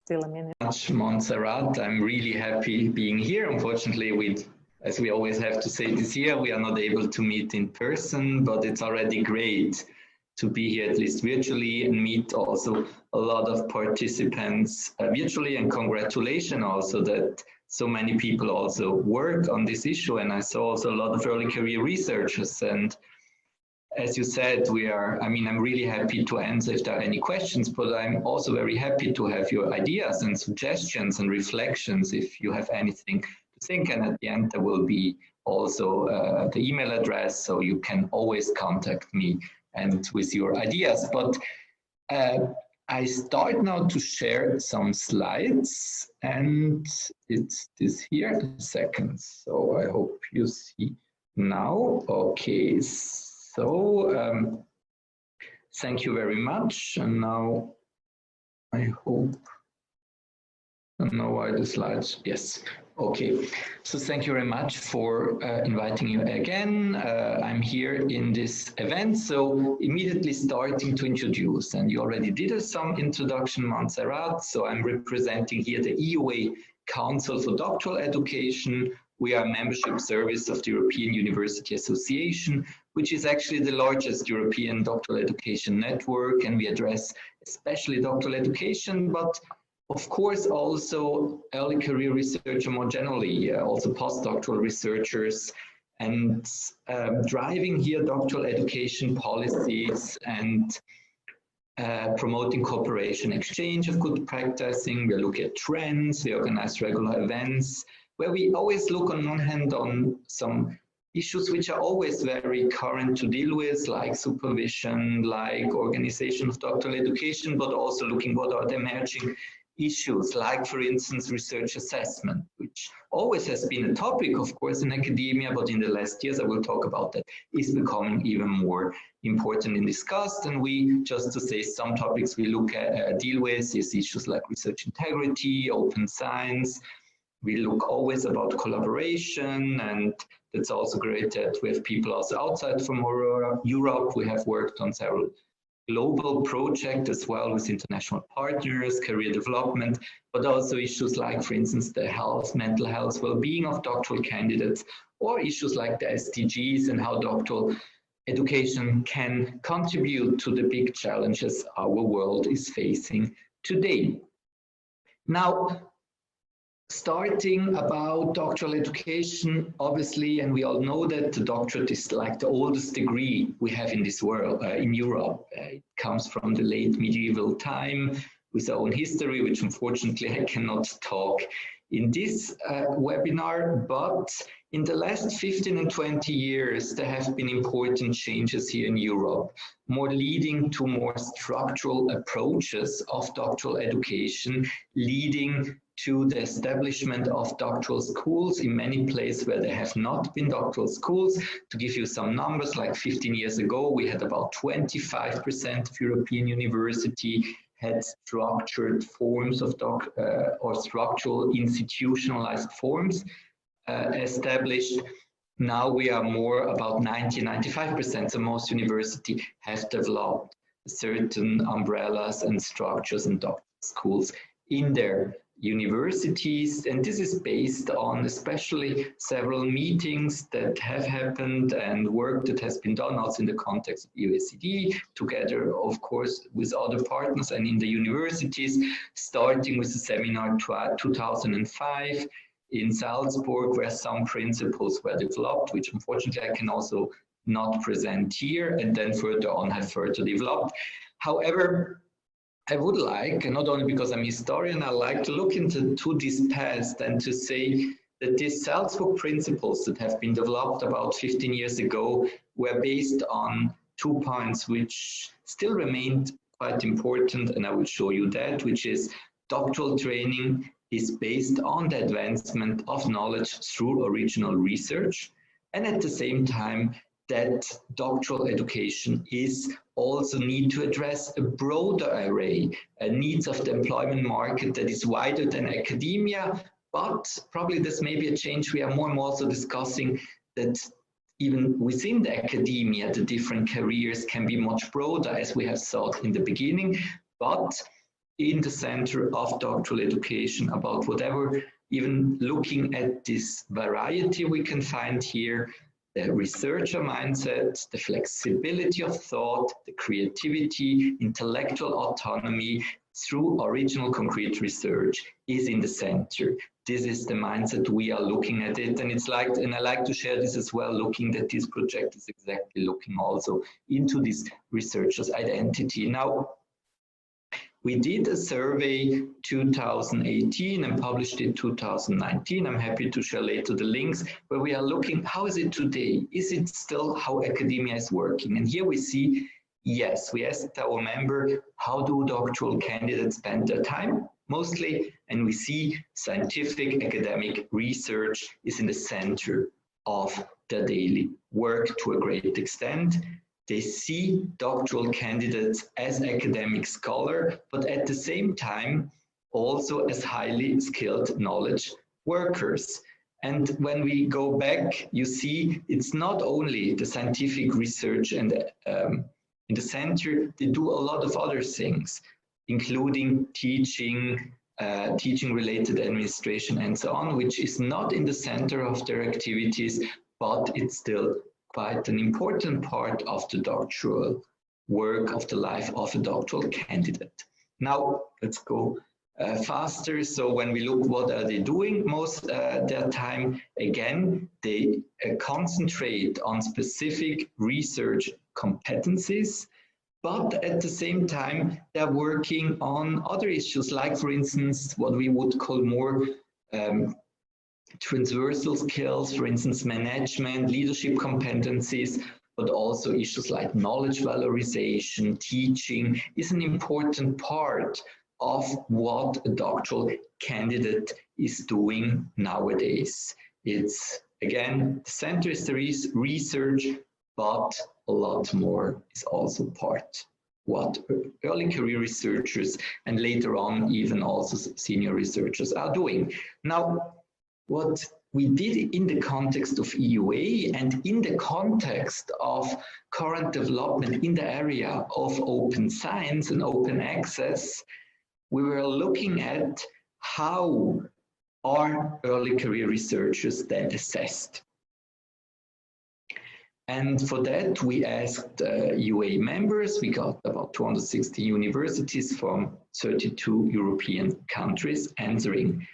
Still a minute. Montserrat, I'm really happy being here. Unfortunately, as we always have to say this year, we are not able to meet in person, but it's already great to be here, at least virtually, and meet also a lot of participants virtually. And congratulations also that so many people also work on this issue. And I saw also a lot of early career researchers. And as you said, I'm really happy to answer if there are any questions, but I'm also very happy to have your ideas and suggestions and reflections if you have anything to think. And at the end, there will be also the email address, so you can always contact me and with your ideas. But I start now to share some slides, and it's this here, a second. So I hope you see now. Okay. So thank you very much. And now I hope, I don't know why the slides, yes. Okay, so thank you very much for inviting you again. I'm here in this event, so immediately starting to introduce, and you already did some introduction, Montserrat. So I'm representing here the EUA Council for Doctoral Education. We are a membership service of the European University Association, which is actually the largest European doctoral education network, and we address especially doctoral education, but of course also early career research more generally, also postdoctoral researchers, and driving here doctoral education policies and promoting cooperation, exchange of good practicing. We look at trends, we organize regular events, where we always look on one hand on some issues which are always very current to deal with, like supervision, like organization of doctoral education, but also looking what are the emerging issues, like, for instance, research assessment, which always has been a topic, of course, in academia, but in the last years, I will talk about that, is becoming even more important and discussed. And we, just to say some topics we look at, deal with is issues like research integrity, open science. We look always about collaboration, and that's also great that we have people also outside from Europe. We have worked on several global projects as well with international partners, career development, but also issues like, for instance, the health, mental health, well-being of doctoral candidates, or issues like the SDGs and how doctoral education can contribute to the big challenges our world is facing today. Now, starting about doctoral education, obviously, and we all know that the doctorate is like the oldest degree we have in this world, in Europe. It comes from the late medieval time with our own history, which unfortunately I cannot talk in this webinar, but in the last 15 and 20 years, there have been important changes here in Europe, more leading to more structural approaches of doctoral education, leading to the establishment of doctoral schools in many places where there have not been doctoral schools. To give you some numbers, like 15 years ago, we had about 25% of European university had structured forms of or structural institutionalized forms established. Now we are more about 90–95%. So most universities have developed certain umbrellas and structures and doctoral schools in their universities, and this is based on especially several meetings that have happened and work that has been done also in the context of EUACD, together of course with other partners and in the universities, starting with the seminar 2005 in Salzburg, where some principles were developed, which unfortunately I can also not present here, and then further on have further developed. However, I would like, and not only because I'm a historian, I like to look into this past and to say that these Salzburg principles that have been developed about 15 years ago were based on 2 points which still remained quite important, and I will show you that, which is doctoral training is based on the advancement of knowledge through original research, and at the same time that doctoral education is also need to address a broader array needs of the employment market that is wider than academia, but probably this may be a change. We are more and more also discussing that even within the academia, the different careers can be much broader, as we have thought in the beginning, but in the center of doctoral education about whatever, even looking at this variety we can find here, the researcher mindset, the flexibility of thought, the creativity, intellectual autonomy through original concrete research is in the center. This is the mindset we are looking at it, and it's like, and I like to share this as well, looking that this project is exactly looking also into this researcher's identity. Now, we did a survey 2018 and published it 2019. I'm happy to share later the links where we are looking, how is it today? Is it still how academia is working? And here we see, yes, we asked our member, how do doctoral candidates spend their time? Mostly, and we see scientific academic research is in the center of their daily work to a great extent. They see doctoral candidates as academic scholar, but at the same time, also as highly skilled knowledge workers. And when we go back, you see it's not only the scientific research and in the center, they do a lot of other things, including teaching, teaching-related administration and so on, which is not in the center of their activities, but it's still quite an important part of the doctoral work of the life of a doctoral candidate. Now, let's go faster. So when we look what are they doing most their time, again, they concentrate on specific research competencies, but at the same time, they're working on other issues, like, for instance, what we would call more transversal skills, for instance, management, leadership competencies, but also issues like knowledge valorization, teaching is an important part of what a doctoral candidate is doing nowadays. It's, again, the center is the research, but a lot more is also part what early career researchers and later on even also senior researchers are doing. Now, what we did in the context of EUA and in the context of current development in the area of open science and open access, we were looking at how are early career researchers then assessed. And for that, we asked EUA members. We got about 260 universities from 32 European countries answering.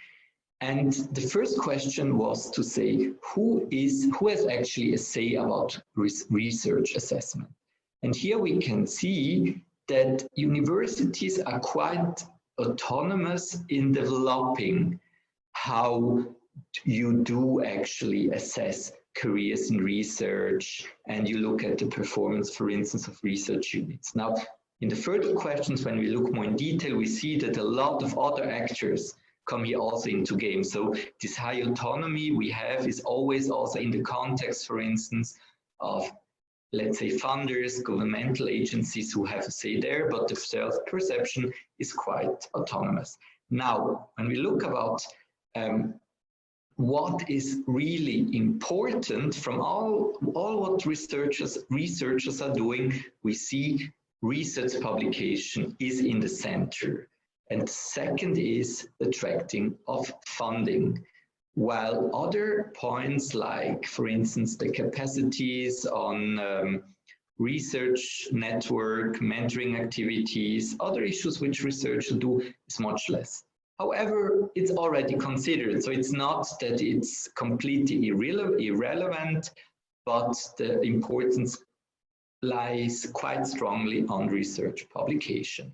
And the first question was to say, who has actually a say about research assessment? And here we can see that universities are quite autonomous in developing how you do actually assess careers in research, and you look at the performance, for instance, of research units. Now, in the further questions, when we look more in detail, we see that a lot of other actors come here also into game. So this high autonomy we have is always also in the context, for instance, of, let's say, funders, governmental agencies who have a say there, but the self-perception is quite autonomous. Now, when we look about what is really important from all what researchers are doing, we see research publication is in the center. And second is attracting of funding. While other points like, for instance, the capacities on research network, mentoring activities, other issues which researchers do is much less. However, it's already considered, so it's not that it's completely irrelevant, but the importance lies quite strongly on research publication.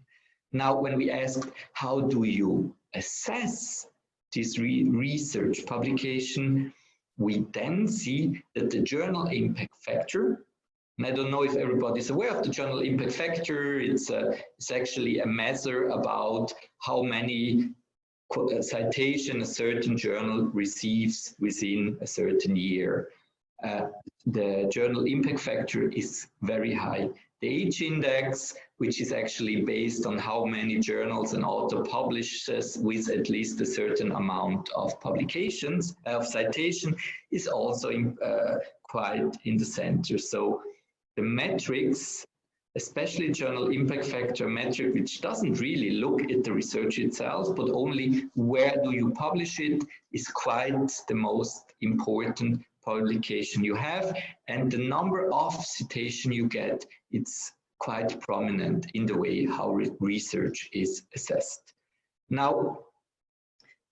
Now, when we asked, how do you assess this research publication, we then see that the journal impact factor, and I don't know if everybody's aware of the journal impact factor, it's actually a measure about how many citation a certain journal receives within a certain year. The journal impact factor is very high. The H index, which is actually based on how many journals an author publishes with at least a certain amount of publications, of citation, is also quite in the center. So the metrics especially journal impact factor metric, which doesn't really look at the research itself, but only where do you publish it, is quite the most important publication you have. And the number of citation you get, it's quite prominent in the way how research is assessed. Now,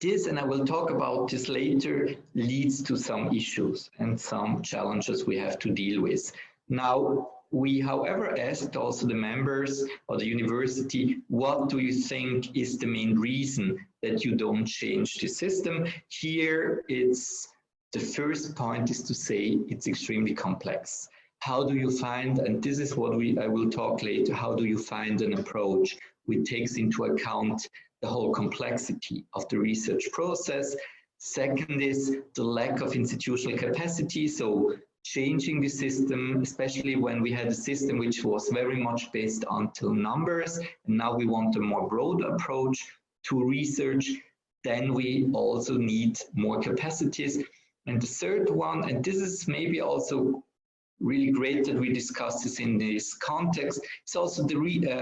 this, and I will talk about this later, leads to some issues and some challenges we have to deal with. Now, we, however, asked also the members of the university, what do you think is the main reason that you don't change the system? Here, it's the first point is to say it's extremely complex. How do you find, and this is what I will talk later, how do you find an approach which takes into account the whole complexity of the research process? Second is the lack of institutional capacity. So changing the system, especially when we had a system which was very much based on numbers, and now we want a more broad approach to research, then we also need more capacities. And the third one, and this is maybe also really great that we discuss this in this context, is also the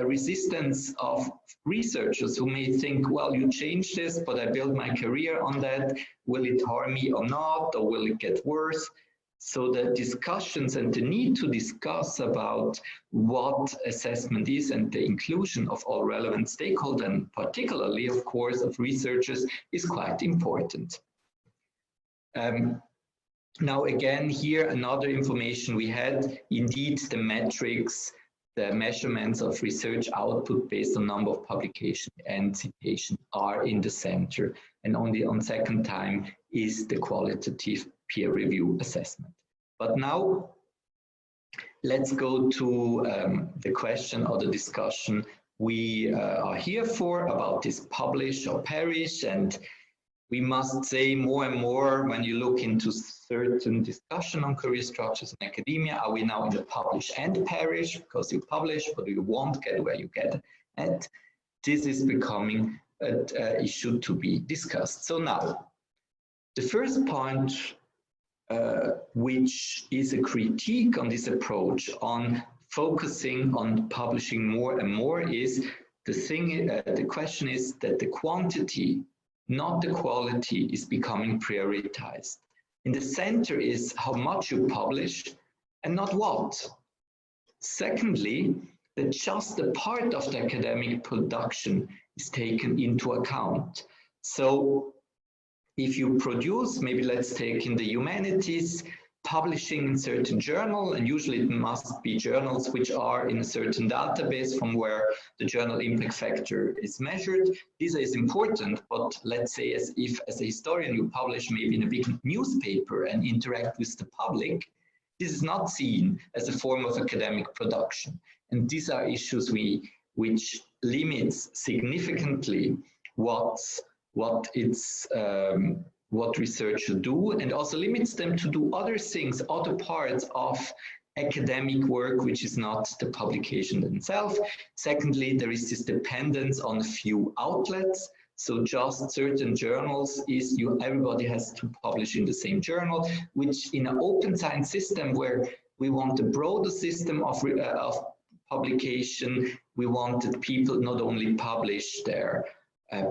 resistance of researchers who may think, well, you change this, but I build my career on that. Will it harm me or not, or will it get worse? So the discussions and the need to discuss about what assessment is and the inclusion of all relevant stakeholders, and particularly, of course, of researchers, is quite important. Now, again, here, another information we had, indeed, the metrics, the measurements of research output based on number of publication and citation are in the center. And only on second time is the qualitative peer review assessment. But now, let's go to the question or the discussion we are here for about this publish or perish. And we must say more and more when you look into certain discussion on career structures in academia, are we now in the publish and perish? Because you publish, but you won't get where you get at. This is becoming an issue to be discussed. So now, the first point, which is a critique on this approach on focusing on publishing more and more, is the question is that the quantity, not the quality, is becoming prioritized. In the center is how much you publish and not what. Secondly, that just a part of the academic production is taken into account. So if you produce, maybe let's take in the humanities, publishing in certain journal, and usually it must be journals which are in a certain database from where the journal impact factor is measured. This is important, but let's say as a historian you publish maybe in a big newspaper and interact with the public, this is not seen as a form of academic production. And these are issues which limits significantly what research should do, and also limits them to do other things, other parts of academic work, which is not the publication itself. Secondly, there is this dependence on a few outlets. So just certain journals everybody has to publish in the same journal, which in an open science system where we want a broader system of publication, we want that people not only publish their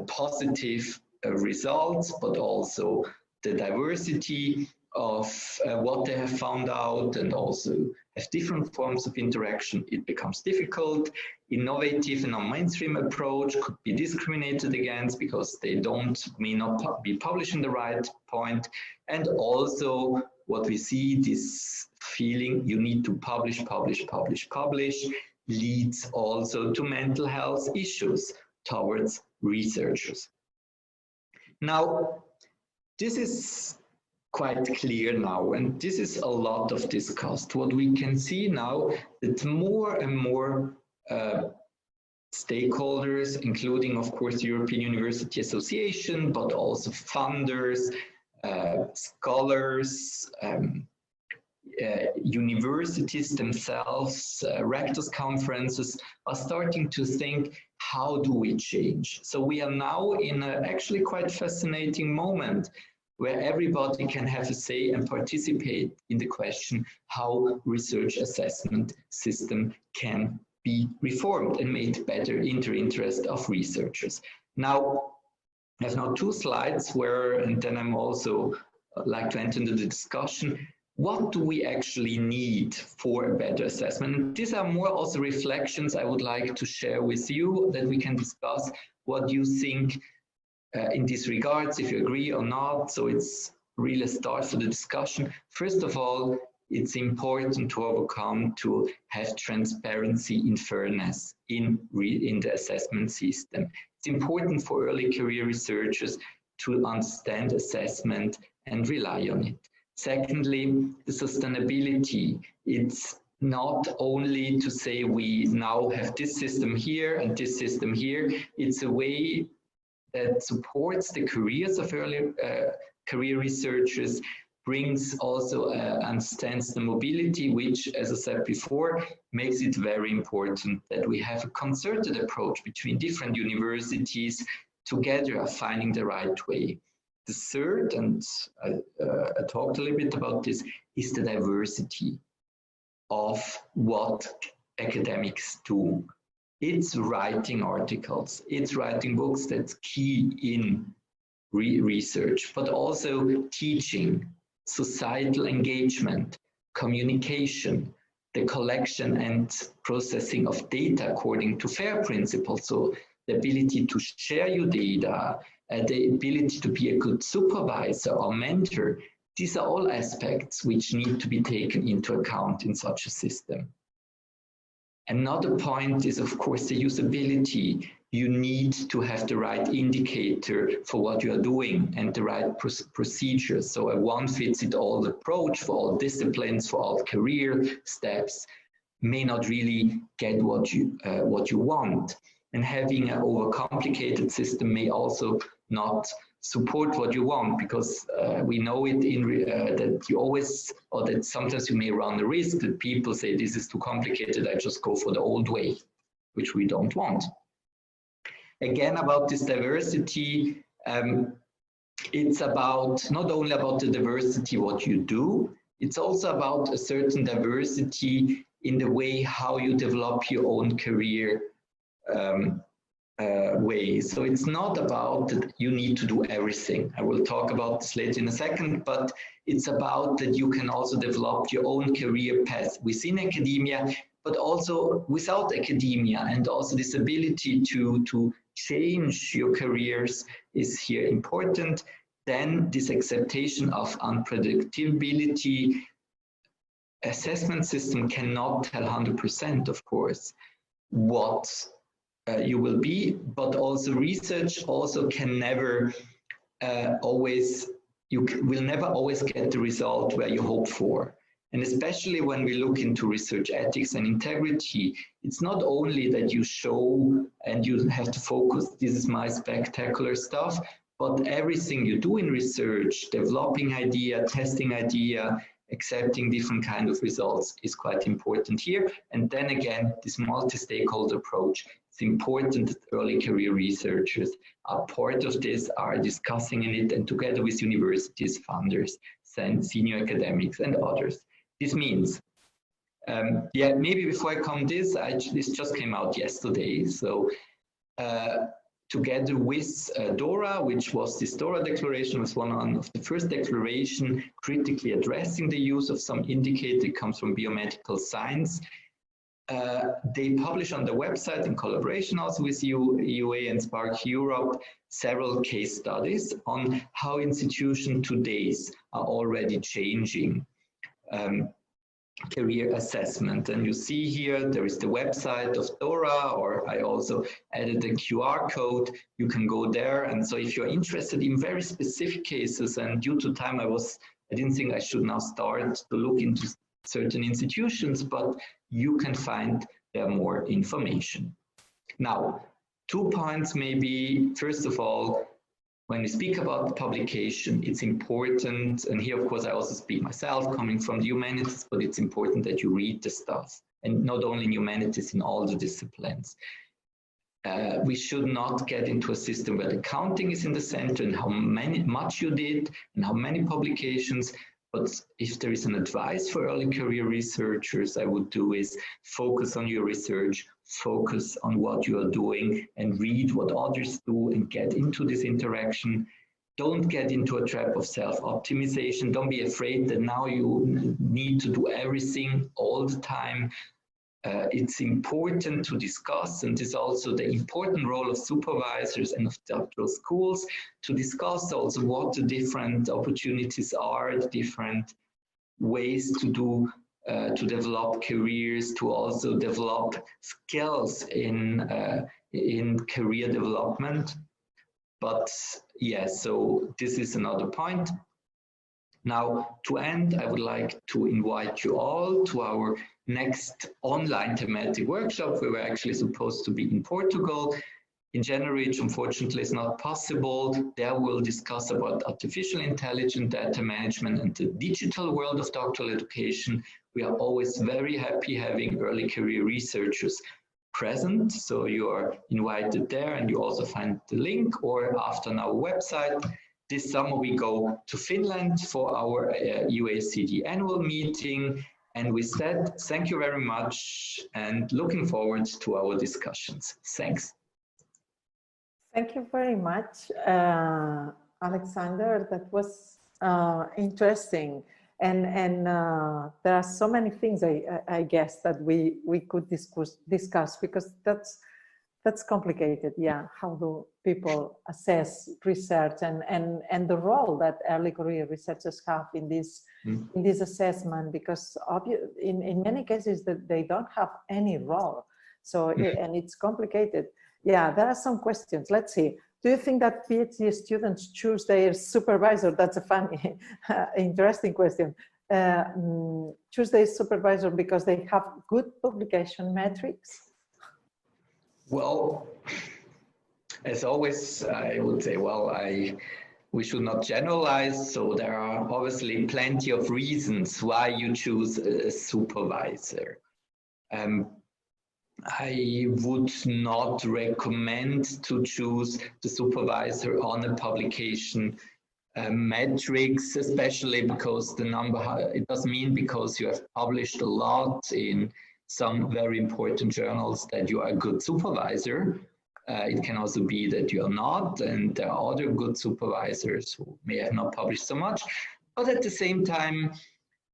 positive results, but also the diversity of what they have found out, and also have different forms of interaction. It becomes difficult. Innovative and non-mainstream approach could be discriminated against because they may not be published in the right point. And also what we see, this feeling you need to publish, leads also to mental health issues towards researchers. Now, this is quite clear now, and this is a lot of discussed. What we can see now, that more and more stakeholders, including, of course, the European University Association, but also funders, scholars, universities themselves, rectors' conferences are starting to think, how do we change? So we are now in an actually quite fascinating moment where everybody can have a say and participate in the question how research assessment system can be reformed and made better in the interest of researchers. Now, I have now 2 slides where, and then I'm also like to enter into the discussion. What do we actually need for a better assessment? And these are more also reflections I would like to share with you, that we can discuss what you think in these regards, if you agree or not. So it's really a start for the discussion. First of all, it's important to overcome to have transparency and fairness in the assessment system. It's important for early career researchers to understand assessment and rely on it. Secondly, the sustainability. It's not only to say we now have this system here and this system here. It's a way that supports the careers of early career researchers, brings also understands the mobility, which, as I said before, makes it very important that we have a concerted approach between different universities together of finding the right way. The third, and I talked a little bit about this, is the diversity of what academics do. It's writing articles, it's writing books, that's key in research, but also teaching, societal engagement, communication, the collection and processing of data according to FAIR principles, so the ability to share your data, the ability to be a good supervisor or mentor. These are all aspects which need to be taken into account in such a system. Another point is, of course, the usability. You need to have the right indicator for what you are doing and the right procedures. So a one-fits-it-all approach for all disciplines, for all career steps may not really get what you want. And having an overcomplicated system may also not support what you want, because we know it that you always, or that sometimes you may run the risk that people say this is too complicated, I just go for the old way, which we don't want. Again, about this diversity, it's about not only about the diversity what you do, it's also about a certain diversity in the way how you develop your own career way. So it's not about that you need to do everything. I will talk about this later in a second, but it's about that you can also develop your own career path within academia, but also without academia, and also this ability to change your careers is here important. Then this acceptation of unpredictability. Assessment system cannot tell 100%, of course, what you will be, but also research also can never you will never always get the result where you hope for. And especially when we look into research ethics and integrity, it's not only that you show and you have to focus, this is my spectacular stuff, but everything you do in research, developing idea, testing idea, accepting different kind of results is quite important here. And then again, this multi-stakeholder approach, it's important that early career researchers are part of this, are discussing in it, and together with universities, funders, senior academics, and others. This means, yeah, maybe before I come this just came out yesterday. So together with DORA, which was this DORA declaration, was one of the first declaration critically addressing the use of some indicator. It comes from biomedical science. They publish on their website in collaboration also with UA and Spark Europe several case studies on how institutions today are already changing career assessment. And you see here, there is the website of DORA, or I also added a QR code. You can go there. And so if you're interested in very specific cases, and due to time, I didn't think I should now start to look into certain institutions, but you can find there more information. Now, 2 points maybe. First of all, when we speak about publication, it's important, and here, of course, I also speak myself, coming from the humanities, but it's important that you read the stuff, and not only in humanities, in all the disciplines. We should not get into a system where the counting is in the center and how much you did and how many publications, But if there is an advice for early career researchers, I would do is focus on your research, focus on what you are doing, and read what others do and get into this interaction. Don't get into a trap of self-optimization. Don't be afraid that now you need to do everything all the time. It's important to discuss, and this is also the important role of supervisors and of doctoral schools, to discuss also what the different opportunities are, the different ways to do, to develop careers, to also develop skills in career development. But yes, so this is another point. Now, to end, I would like to invite you all to our next online thematic workshop. We were actually supposed to be in Portugal in January, which unfortunately is not possible. There we'll discuss about artificial intelligence, data management, and the digital world of doctoral education. We are always very happy having early career researchers present, so you are invited there, and you also find the link, or after on our website. This summer we go to Finland for our UACD annual meeting. And with that, thank you very much and looking forward to our discussions. Thanks. Thank you very much, Alexander. That was interesting. And there are so many things, I guess, that we could discuss, because that's complicated. Yeah, how do people assess research and the role that early career researchers have in this assessment, because in many cases that they don't have any role. So and it's complicated. Yeah, there are some questions. Let's see. Do you think that PhD students choose their supervisor? That's a funny, interesting question. Choose their supervisor because they have good publication metrics? Well, as always, I would say, well, we should not generalize. So there are obviously plenty of reasons why you choose a supervisor. I would not recommend to choose the supervisor on a publication metrics, especially because the number, it doesn't mean because you have published a lot in some very important journals that you are a good supervisor. It can also be that you are not, and there are other good supervisors who may have not published so much. But at the same time,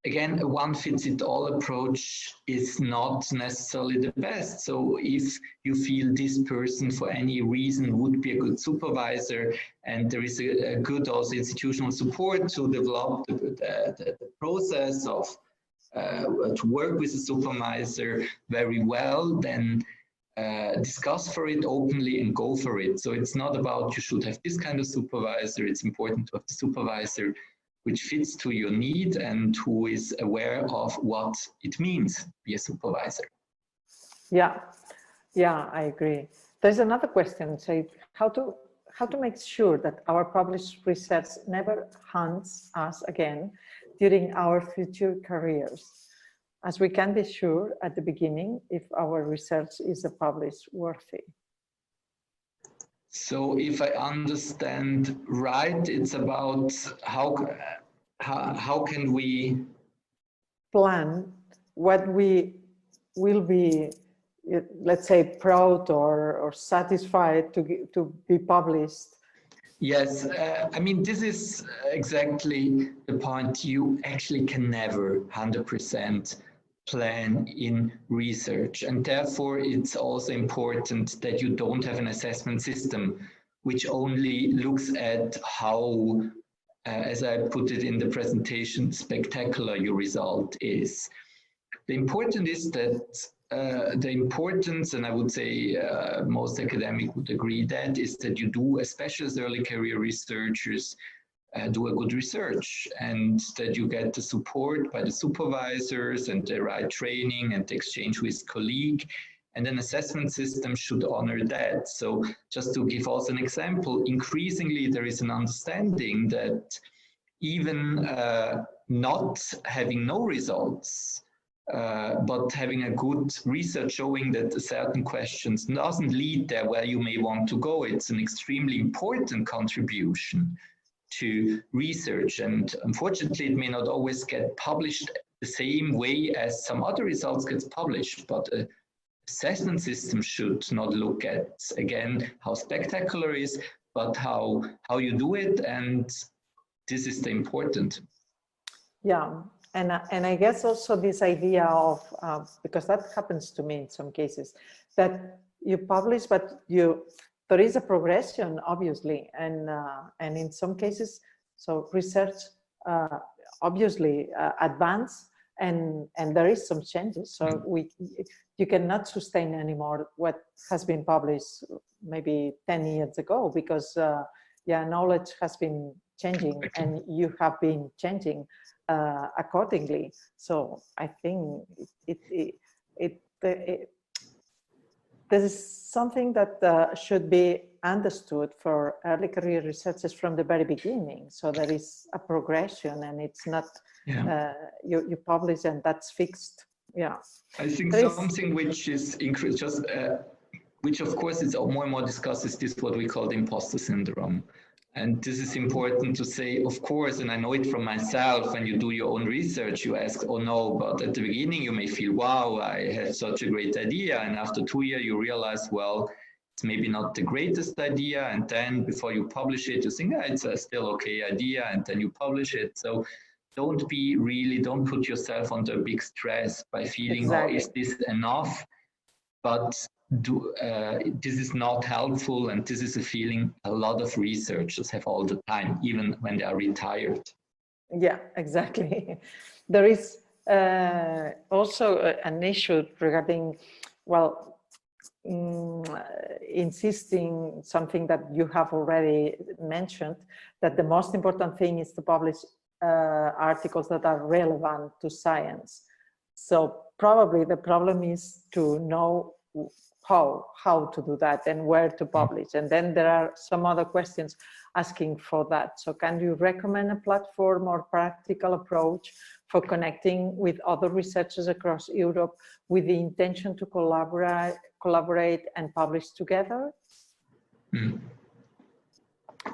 again, a one-fits-it-all approach is not necessarily the best. So if you feel this person for any reason would be a good supervisor, and there is a good also institutional support to develop the process of to work with a supervisor very well, then discuss for it openly and go for it. So it's not about you should have this kind of supervisor. It's important to have the supervisor which fits to your need and who is aware of what it means to be a supervisor. Yeah, I agree. There's another question, say how to make sure that our published research never haunts us again during our future careers, as we can be sure at the beginning if our research is published worthy. So if I understand right, it's about how can we plan what we will be, let's say, proud or satisfied to be published. Yes, I mean, this is exactly the point. You actually can never 100% plan in research, and therefore it's also important that you don't have an assessment system which only looks at how, as I put it in the presentation, spectacular your result is. The important is that the importance, and I would say most academics would agree that, is that you do, especially as early career researchers, do a good research, and that you get the support by the supervisors and the right training and the exchange with colleague, and an assessment system should honor that. So just to give also an example, increasingly there is an understanding that even not having no results, but having a good research showing that certain questions doesn't lead there where you may want to go, it's an extremely important contribution to research. And unfortunately, it may not always get published the same way as some other results gets published, but a assessment system should not look at, again, how spectacular it is, but how you do it, and this is the important. Yeah, and I guess also this idea of, because that happens to me in some cases, that you publish, but there is a progression, obviously, and in some cases, so research obviously advance, and there is some changes. So you cannot sustain anymore what has been published maybe 10 years ago, because knowledge has been changing and you have been changing accordingly. So I think this is something that should be understood for early career researchers from the very beginning. So there is a progression, and it's not you publish and that's fixed. Yeah, I think something which is increased, which of course is more and more discussed, is this what we call the imposter syndrome. And this is important to say, of course, and I know it from myself, when you do your own research, you ask, oh no, but at the beginning you may feel, wow, I had such a great idea. And after 2 years, you realize, well, it's maybe not the greatest idea. And then before you publish it, you think, it's a still okay idea. And then you publish it. So don't put yourself under a big stress by feeling, oh, is this enough? But this is not helpful, and this is a feeling a lot of researchers have all the time, even when they are retired. Yeah, exactly. There is also an issue regarding, well, insisting something that you have already mentioned, that the most important thing is to publish articles that are relevant to science. So probably the problem is to know how to do that and where to publish. And then there are some other questions asking for that. So can you recommend a platform or practical approach for connecting with other researchers across Europe with the intention to collaborate and publish together?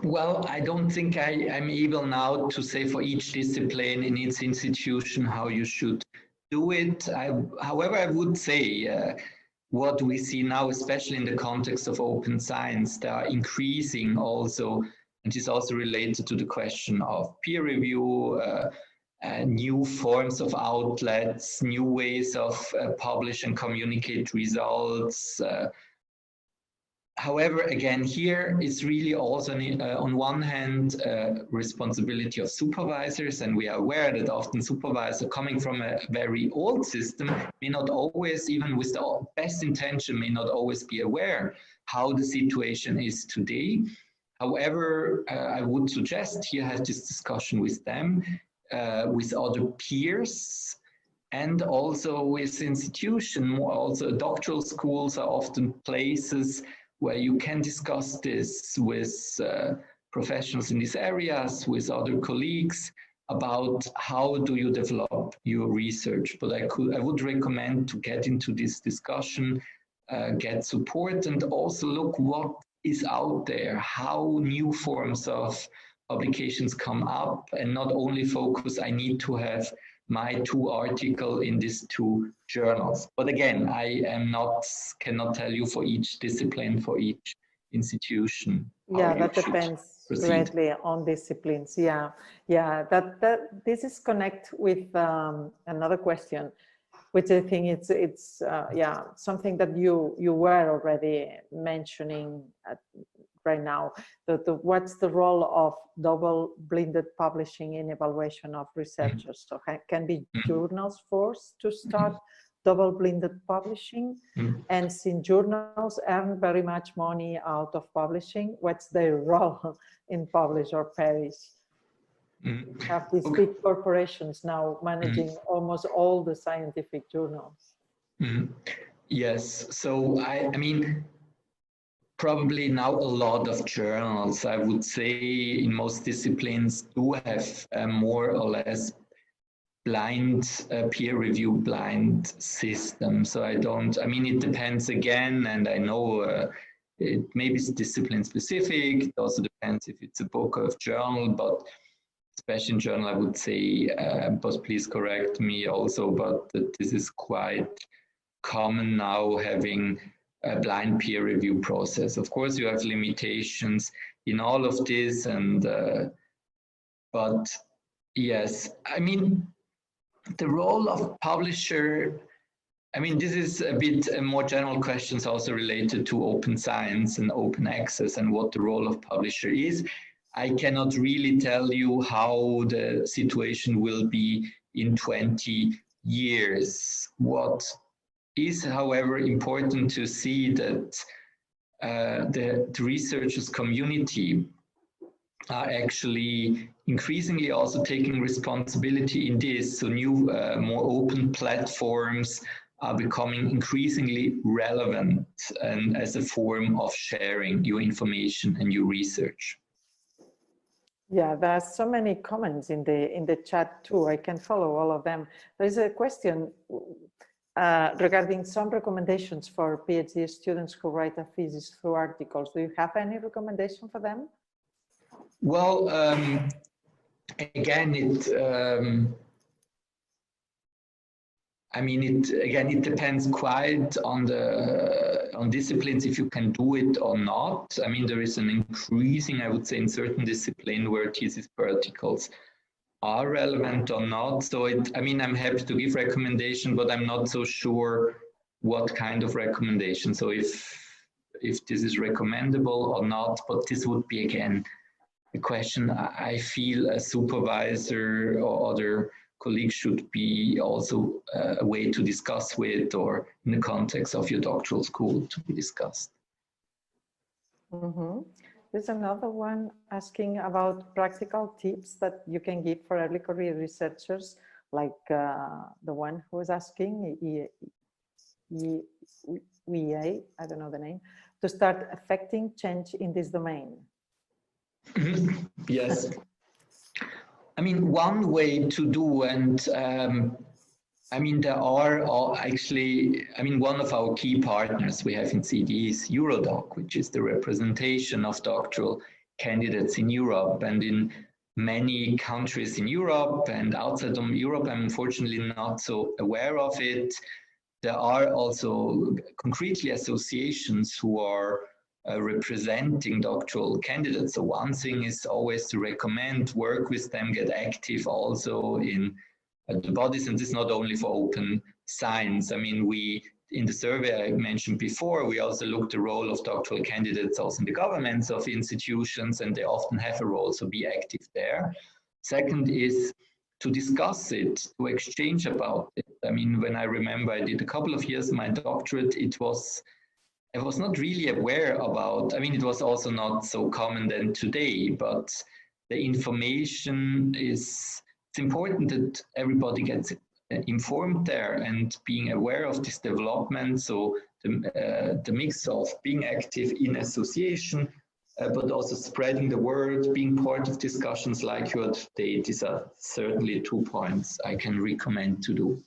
Well, I don't think I'm able now to say for each discipline in its institution how you should do it. However, I would say what we see now, especially in the context of open science, they are increasing also, and this is also related to the question of peer review, new forms of outlets, new ways of publish and communicate results. However, again, here it's really also on one hand responsibility of supervisors, and we are aware that often supervisors coming from a very old system may not always, even with the best intention, may not always be aware how the situation is today. However, I would suggest here have this discussion with them, with other peers, and also with institutions. Also doctoral schools are often places where you can discuss this with professionals in these areas, with other colleagues, about how do you develop your research. But I would recommend to get into this discussion, get support, and also look what is out there, how new forms of publications come up, and not only focus, I need to have my 2 articles in these 2 journals. But again, I cannot tell you for each discipline, for each institution. Yeah, that depends greatly on disciplines. Yeah, this is connect with another question, which I think it's something that you were already mentioning right now. What's the role of double-blinded publishing in evaluation of researchers? So can be journals forced to start double-blinded publishing? And since journals earn very much money out of publishing, what's their role in publish or perish? Have these big corporations now managing almost all the scientific journals? Yes, so I mean, probably now a lot of journals, I would say, in most disciplines do have a more or less blind peer review blind system. So I mean, it depends again, and I know it maybe is discipline specific. It also depends if it's a book or a journal, but especially in journal, I would say, but please correct me also, but this is quite common now, having a blind peer review process. Of course, you have limitations in all of this, and but yes, I mean, the role of publisher, I mean, this is a bit more general questions also related to open science and open access and what the role of publisher is. I cannot really tell you how the situation will be in 20 years. What is, however, important to see that the researchers community are actually increasingly also taking responsibility in this. So new, more open platforms are becoming increasingly relevant and as a form of sharing your information and your research. Yeah, there are so many comments in the chat too. I can follow all of them. There is a question regarding some recommendations for PhD students who write a thesis through articles. Do you have any recommendation for them? Well, again, it depends quite on disciplines if you can do it or not. I mean, there is an increasing, I would say, in certain disciplines where thesis per articles are relevant or not. So I'm happy to give recommendation, but I'm not so sure what kind of recommendation. So if this is recommendable or not, but this would be again a question I feel a supervisor or other colleagues should be also a way to discuss with, or in the context of your doctoral school to be discussed. Mm-hmm. There's another one asking about practical tips that you can give for early career researchers, like the one who was asking, EA, I don't know the name, to start affecting change in this domain. Yes. I mean, one way to do, and there are actually, one of our key partners we have in CD is Eurodoc, which is the representation of doctoral candidates in Europe. And in many countries in Europe and outside of Europe, I'm unfortunately not so aware of it. There are also concretely associations who are representing doctoral candidates. So one thing is always to recommend, work with them, get active also in the bodies, and this is not only for open science. I mean, in the survey I mentioned before, we also looked at the role of doctoral candidates also in the governments of institutions, and they often have a role, so be active there. Second is to discuss it, to exchange about it. I mean, when I remember I did a couple of years my doctorate, I was not really aware about, it was also not so common than today, but the information it's important that everybody gets informed there and being aware of this development. So the mix of being active in association, but also spreading the word, being part of discussions like you are today, these are certainly 2 points I can recommend to do.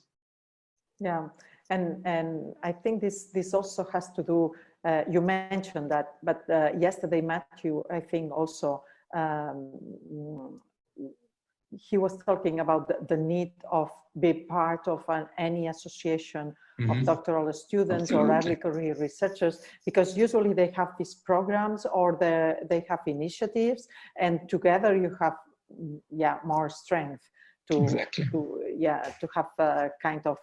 Yeah. And I think this also has to do, you mentioned that, but yesterday, Matthew, I think also, he was talking about the need of being part of any association of doctoral students or early career researchers, because usually they have these programs or they have initiatives, and together you have more strength to have a kind of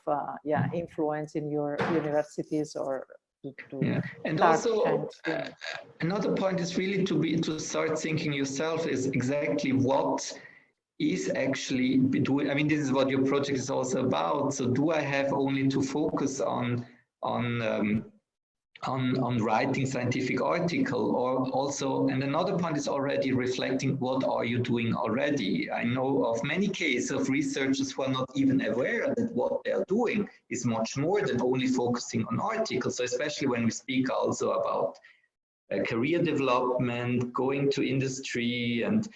influence in your universities or and also another point is really to start thinking yourself is exactly what is actually doing. This is what your project is also about. So do I have only to focus on writing scientific article, or also, and another point is already reflecting what are you doing already. I know of many cases of researchers who are not even aware that what they are doing is much more than only focusing on articles. So especially when we speak also about career development, going to industry, and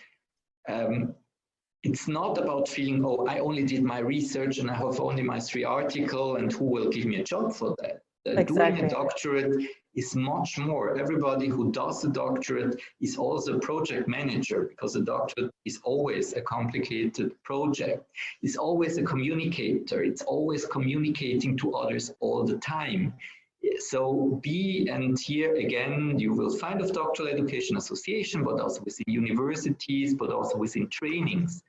it's not about feeling, oh, I only did my research and I have only my 3 articles and who will give me a job for that. Exactly. Doing a doctorate is much more. Everybody who does a doctorate is also a project manager, because a doctorate is always a complicated project. It's always a communicator. It's always communicating to others all the time. So and here again, you will find of Doctoral Education Association, but also within universities, but also within trainings,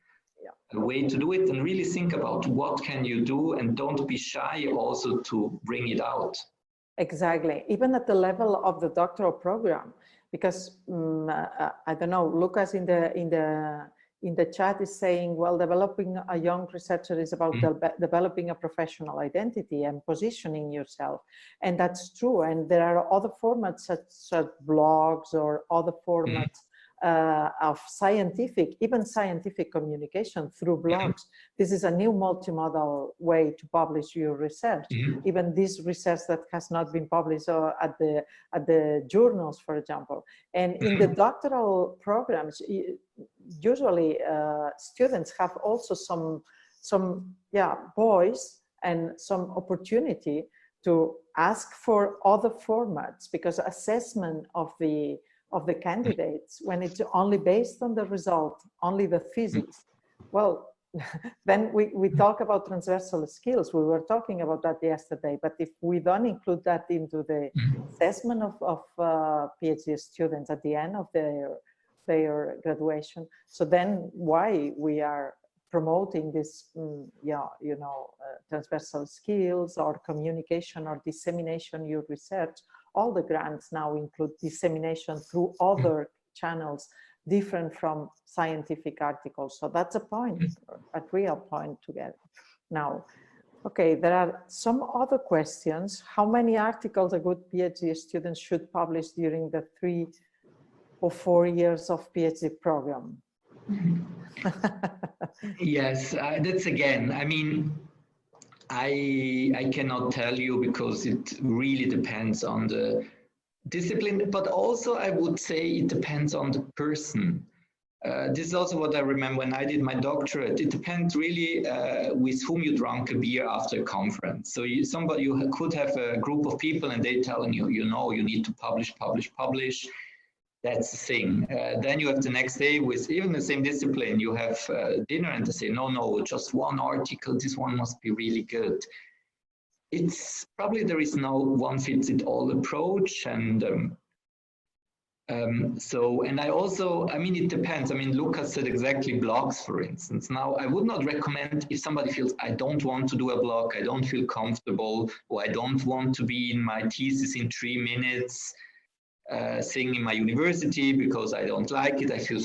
a way to do it, and really think about what can you do, and don't be shy also to bring it out. Exactly, even at the level of the doctoral program, because I don't know, Lucas in the chat is saying, well, developing a young researcher is about developing a professional identity and positioning yourself. And that's true. And there are other formats such as blogs or other formats of even scientific communication through blogs. This is a new multimodal way to publish your research. Even this research that has not been published at the journals, for example. And in the doctoral programs, usually students have also some voice and some opportunity to ask for other formats, because assessment of the candidates, when it's only based on the result, only the thesis, well, then we talk about transversal skills. We were talking about that yesterday, but if we don't include that into the assessment of PhD students at the end of their graduation, so then why we are promoting this, transversal skills or communication or dissemination your research? All the grants now include dissemination through other channels different from scientific articles. So that's a point, a real point to get. Now, okay, there are some other questions. How many articles a good PhD student should publish during the 3 or 4 years of PhD program? Yes, that's again, I mean, I cannot tell you, because it really depends on the discipline, but also I would say it depends on the person. This is also what I remember when I did my doctorate. It depends really with whom you drank a beer after a conference. So somebody, you could have a group of people and they telling you, you need to publish. That's the thing. Then you have the next day with even the same discipline, you have dinner and they say, no, just one article, this one must be really good. It's probably, there is no one fits it all approach. And I mean, it depends. I mean, Lucas said exactly blogs, for instance. Now, I would not recommend, if somebody feels, I don't want to do a blog, I don't feel comfortable, or I don't want to be in my thesis in 3 minutes, thing in my university because I don't like it, I feel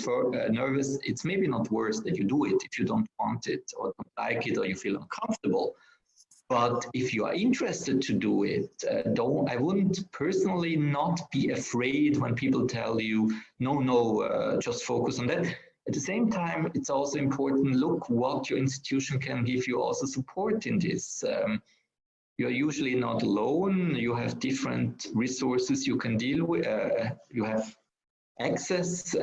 nervous. It's maybe not worth that you do it if you don't want it or don't like it or you feel uncomfortable. But if you are interested to do it, I wouldn't personally not be afraid when people tell you, no, just focus on that. At the same time, it's also important, look what your institution can give you also support in this. You're usually not alone. You have different resources you can deal with. You have access,